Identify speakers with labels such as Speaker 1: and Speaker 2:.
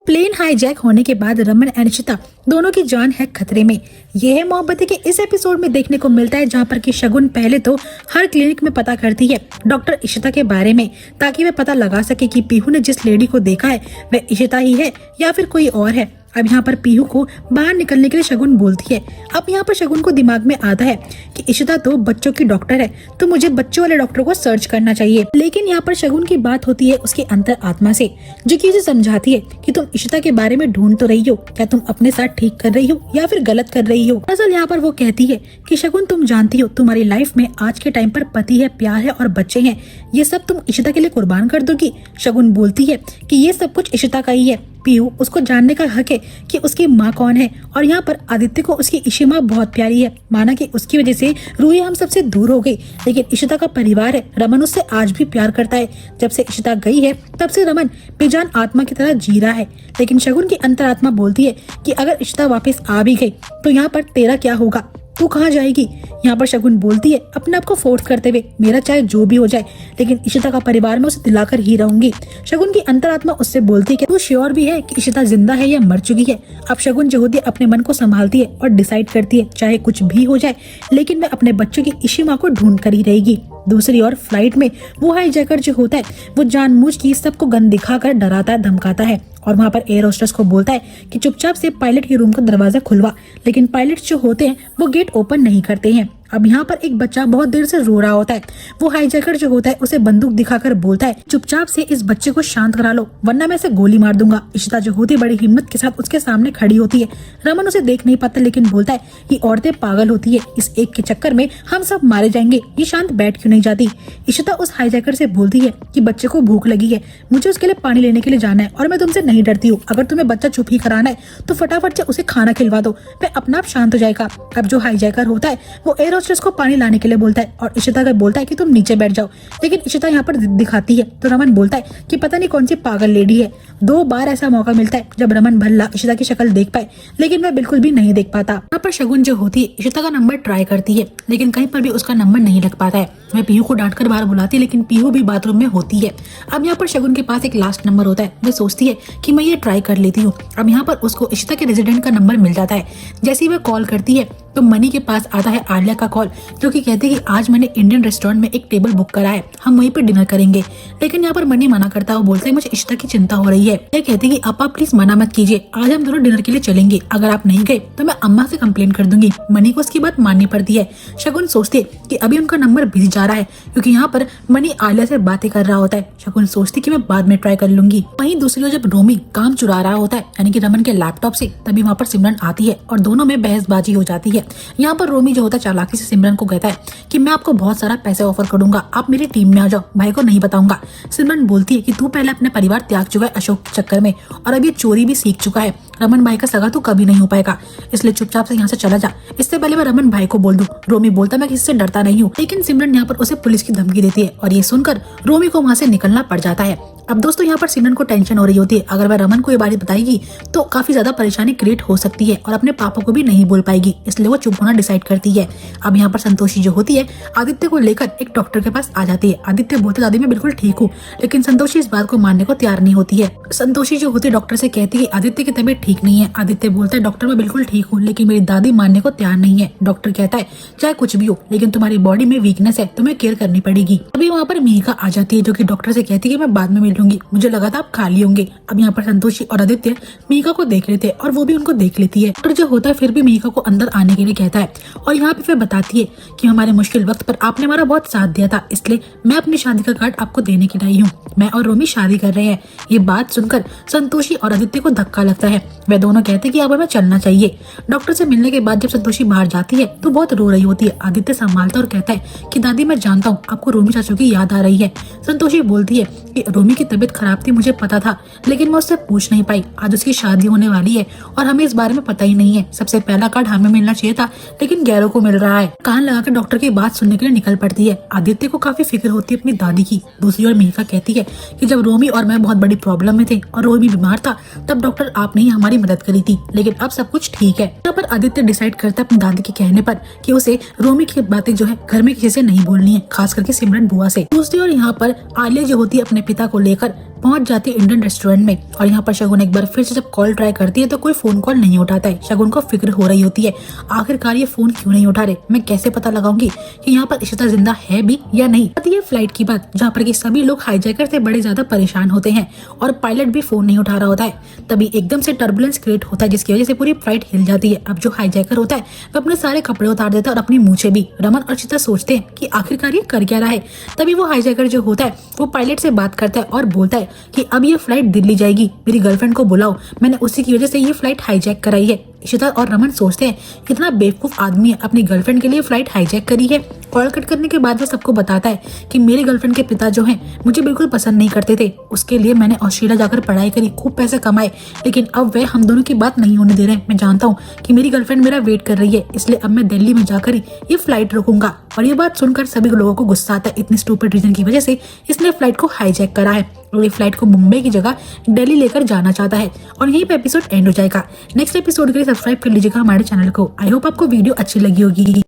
Speaker 1: Plane hijack होने के बाद रमन एंड इशिता दोनों की जान है खतरे में। यह है मोहब्बतें के इस एपिसोड में देखने को मिलता है, जहां पर कि शगुन पहले तो हर क्लिनिक में पता करती है डॉक्टर इशिता के बारे में, ताकि वह पता लगा सके कि पीहू ने जिस लेडी को देखा है वह इशिता ही है या फिर कोई और है। अब यहाँ पर पीहू को बाहर निकलने के लिए शगुन बोलती है। अब यहाँ पर शगुन को दिमाग में आता है कि इशिता तो बच्चों की डॉक्टर है, तो मुझे बच्चों वाले डॉक्टर को सर्च करना चाहिए। लेकिन यहाँ पर शगुन की बात होती है उसके अंतर आत्मा से, जो कि उसे समझाती है कि तुम इशिता के बारे में ढूंढ तो रही हो, क्या तुम अपने साथ ठीक कर रही हो या फिर गलत कर रही हो। दरअसल यहाँ पर वो कहती है कि शगुन तुम जानती हो तुम्हारी लाइफ में आज के टाइम पर पति है, प्यार है और बच्चे हैं, ये सब तुम इशिता के लिए कुर्बान कर दोगी। शगुन बोलती है कि ये सब कुछ इशिता का ही है, पीहू उसको जानने का हक है कि उसकी माँ कौन है। और यहाँ पर आदित्य को उसकी इशी माँ बहुत प्यारी है, माना कि उसकी वजह से रूही हम सबसे दूर हो गई, लेकिन इशिता का परिवार है, रमन उससे आज भी प्यार करता है। जब से इशिता गई है तब से रमन बेजान आत्मा की तरह जी रहा है। लेकिन शगुन की अंतरात्मा बोलती है कि अगर इशिता वापस आ भी गई तो यहाँ पर तेरा क्या होगा, तू कहाँ जाएगी। यहाँ पर शगुन बोलती है अपने आप को फोर्स करते हुए, मेरा चाहे जो भी हो जाए लेकिन इशिता का परिवार में उसे दिलाकर ही रहूंगी। शगुन की अंतरात्मा उससे बोलती है कि तू श्योर भी है कि इशिता जिंदा है या मर चुकी है। अब शगुन जो होती है अपने मन को संभालती है और डिसाइड करती है चाहे कुछ भी हो जाए लेकिन मैं अपने बच्चों की इशी माँ को ढूंढ कर ही रहेगी। दूसरी ओर फ्लाइट में वो हाईजैकर जो होता है वो जानबूझ के सबको गन दिखाकर डराता है, धमकाता है और वहाँ पर एयर होस्टेस को बोलता है कि चुपचाप से पायलट के रूम का दरवाजा खुलवा, लेकिन पायलट जो होते हैं वो गेट ओपन नहीं करते हैं। अब यहाँ पर एक बच्चा बहुत देर से रो रहा होता है, वो हाईजैकर जो होता है उसे बंदूक दिखाकर बोलता है चुपचाप से इस बच्चे को शांत करा लो वरना मैं इसे गोली मार दूंगा। इशिता जो होती बड़ी हिम्मत के साथ उसके सामने खड़ी होती है। रमन उसे देख नहीं पाता लेकिन बोलता है कि औरतें पागल होती है, इस एक के चक्कर में हम सब मारे जाएंगे, ये शांत बैठ क्यों नहीं जाती। इशिता उस हाईजैकर से बोलती है कि बच्चे को भूख लगी है, मुझे उसके लिए पानी लेने के लिए जाना है और मैं तुमसे नहीं डरती हूँ, अगर तुम्हें बच्चा चुप ही कराना है तो फटाफट से उसे खाना खिलवा दो, वह अपना आप शांत हो जाएगा। अब जो हाईजैकर होता है वो एयर होस्टेस को पानी लाने के लिए बोलता है और इशिता को बोलता है कि तुम नीचे बैठ जाओ, लेकिन इशिता यहाँ पर दिखाती है तो रमन बोलता है कि पता नहीं कौन सी पागल लेडी है। 2 बार ऐसा मौका मिलता है जब रमन भल्ला इशिता की शक्ल देख पाए, लेकिन वह बिल्कुल भी नहीं देख पाता। यहाँ पर शगुन जो होती है इशिता का नंबर ट्राई करती है लेकिन कहीं पर भी उसका नंबर नहीं लग पाता है। वह पीहू को डांट कर बाहर बुलाती है लेकिन पीहू भी बाथरूम में होती है। अब यहाँ पर शगुन के पास एक लास्ट नंबर होता है, वह सोचती है कि मैं ये ट्राई कर लेती हूँ। अब यहाँ पर उसको इशिता के रेजिडेंट का नंबर मिल जाता है। जैसे ही वह कॉल करती है तो मनी के पास आता है आलिया का कॉल, जो कि कहती है कि आज मैंने इंडियन रेस्टोरेंट में एक टेबल बुक करा है, हम वहीं पर डिनर करेंगे। लेकिन यहाँ पर मनी मना करता है, वो बोलते हैं मुझे इशिता की चिंता हो रही है। ये कहती है कि आप प्लीज मना मत कीजिए, आज हम दोनों डिनर के लिए चलेंगे, अगर आप नहीं गए तो मैं अम्मा से कंप्लेन कर दूंगी। मनी को उसकी बात माननी पड़ती है। शगुन सोचती है कि अभी उनका नंबर बिजी जा रहा है क्योंकि यहाँ पर मनी आलिया से बातें कर रहा होता है। शगुन सोचती कि मैं बाद में ट्राई कर लूंगी। वहीं दूसरी ओर जब रोमी काम चुरा रहा होता है यानी कि रमन के लैपटॉप से, तभी वहाँ पर सिमरन आती है और दोनों में बहसबाजी हो जाती है। यहाँ पर रोमी जो होता है चालाकी से सिमरन को कहता है कि मैं आपको बहुत सारा पैसे ऑफर करूंगा, आप मेरी टीम में आ जाओ, भाई को नहीं बताऊंगा। सिमरन बोलती है कि तू पहले अपने परिवार त्याग चुका है अशोक के चक्कर में और अब ये चोरी भी सीख चुका है, रमन भाई का सगा तू कभी नहीं हो पाएगा, इसलिए चुपचाप से यहाँ से चला जा, इससे पहले मैं रमन भाई को बोल दूं। रोमी बोलता मैं किसी से डरता नहीं हूँ, लेकिन सिमरन यहाँ पर उसे पुलिस की धमकी देती है और ये सुनकर रोमी को वहाँ से निकलना पड़ जाता है। अब दोस्तों यहाँ पर सिमरन को टेंशन हो रही होती है, अगर वह रमन को ये बात बताएगी तो काफी ज्यादा परेशानी क्रिएट हो सकती है और अपने पापा को भी नहीं बोल पाएगी, इसलिए वो चुप होना डिसाइड करती है। अब यहाँ पर संतोषी जो होती है आदित्य को लेकर एक डॉक्टर के पास आ जाती है। आदित्य बोलते दादी मैं बिल्कुल ठीक हूँ, लेकिन संतोषी इस बात को मानने को तैयार नहीं होती है। संतोषी जो होती है डॉक्टर से कहती है आदित्य की तबीयत ठीक नहीं है। आदित्य बोलता है डॉक्टर मैं बिल्कुल ठीक हूँ, लेकिन मेरी दादी मानने को तैयार नहीं है। डॉक्टर कहता है चाहे कुछ भी हो लेकिन तुम्हारी बॉडी में वीकनेस है, तुम्हें केयर करनी पड़ेगी। अभी वहाँ पर मीका आ जाती है जो कि डॉक्टर से कहती है मैं बाद में मिल लूंगी, मुझे लगा आप खाली होंगे। अब यहाँ पर संतोषी और आदित्य मीका को देख लेते हैं और वो भी उनको देख लेती है। डॉक्टर जो होता है फिर भी मीका को अंदर आने के लिए कहता है और यहाँ पे फिर बताती है कि हमारे मुश्किल वक्त पर आपने हमारा बहुत साथ दिया था, इसलिए मैं अपनी शादी का कार्ड आपको देने के लिए आई हूँ, मैं और रोमी शादी कर रहे हैं। ये बात सुनकर संतोषी और आदित्य को धक्का लगता है, वे दोनों कहते हैं कि अब हमें चलना चाहिए। डॉक्टर से मिलने के बाद जब संतोषी बाहर जाती है तो बहुत रो रही होती है। आदित्य संभालता और कहता है कि दादी मैं जानता हूँ आपको रोमी चाचू की याद आ रही है। संतोषी बोलती है कि रोमी की तबीयत खराब थी, मुझे पता था, लेकिन मैं उससे पूछ नहीं पाई, आज उसकी शादी होने वाली है और हमें इस बारे में पता ही नहीं है। सबसे पहला कार्ड हमें मिलना चाहिए था लेकिन गैरों को मिल रहा है। कान लगाकर डॉक्टर की बात सुनने के लिए निकल पड़ती है। आदित्य को काफी फिक्र होती है अपनी दादी की। दूसरी ओर मीका कहती है कि जब रोमी और मैं बहुत बड़ी प्रॉब्लम में थे और रोमी बीमार था तब डॉक्टर आपने ही हमारी मदद करी थी, लेकिन अब सब कुछ ठीक है। यहाँ पर आदित्य डिसाइड करता है अपनी दादी के कहने पर कि उसे रोमी की बातें जो है घर में किसी से नहीं बोलनी है, खास करके सिमरन बुआ से। दूसरी ओर यहाँ पर आलिया जो होती है अपने पिता को लेकर पहुंच जाती है इंडियन रेस्टोरेंट में और यहाँ पर शगुन एक बार फिर से जब कॉल ट्राई करती है तो कोई फोन कॉल नहीं उठाता है। शगुन को फिक्र हो रही होती है, आखिरकार ये फोन क्यों नहीं उठा रहे, मैं कैसे पता लगाऊंगी कि यहाँ पर इशिता जिंदा है भी या नहीं। ये फ्लाइट की बात जहाँ पर कि सभी लोग हाईजैकर से बड़े ज्यादा परेशान होते हैं और पायलट भी फोन नहीं उठा रहा होता है। तभी एकदम से टर्बुलेंस क्रिएट होता है जिसकी वजह से पूरी फ्लाइट हिल जाती है। अब जो हाईजैकर होता है वो अपने सारे कपड़े उतार देता है और अपनी मूछें भी। रमन और इशिता सोचते हैं कि आखिरकार ये कर क्या रहा है। तभी वो हाईजैकर जो होता है वो पायलट से बात करता है और बोलता है कि अब ये फ्लाइट दिल्ली जाएगी, मेरी गर्लफ्रेंड को बुलाओ, मैंने उसी की वजह से ये फ्लाइट हाईजैक कराई है। इशिता और रमन सोचते हैं कितना बेवकूफ आदमी है, अपनी गर्लफ्रेंड के लिए फ्लाइट हाईजैक करी है। कॉल कट करने के बाद वो सबको बताता है कि मेरी गर्लफ्रेंड के पिता जो हैं मुझे बिल्कुल पसंद नहीं करते थे, उसके लिए मैंने ऑस्ट्रेलिया जाकर पढ़ाई करी, खूब पैसे कमाए, लेकिन अब वे हम दोनों की बात नहीं होने दे रहे। मैं जानता हूँ कि मेरी गर्लफ्रेंड मेरा वेट कर रही है, इसलिए अब मैं दिल्ली में जाकर ही ये फ्लाइट रोकूंगा। और ये बात सुनकर सभी लोगों को गुस्सा आता है, इतनी स्टूपिड रीजन की वजह से इसने फ्लाइट को हाईजैक करा है और ये फ्लाइट को मुंबई की जगह दिल्ली लेकर जाना चाहता है। और यहीं पे एपिसोड एंड हो जाएगा। नेक्स्ट एपिसोड के लिए सब्सक्राइब कर लीजिएगा हमारे चैनल को। आई होप आपको वीडियो अच्छी लगी होगी।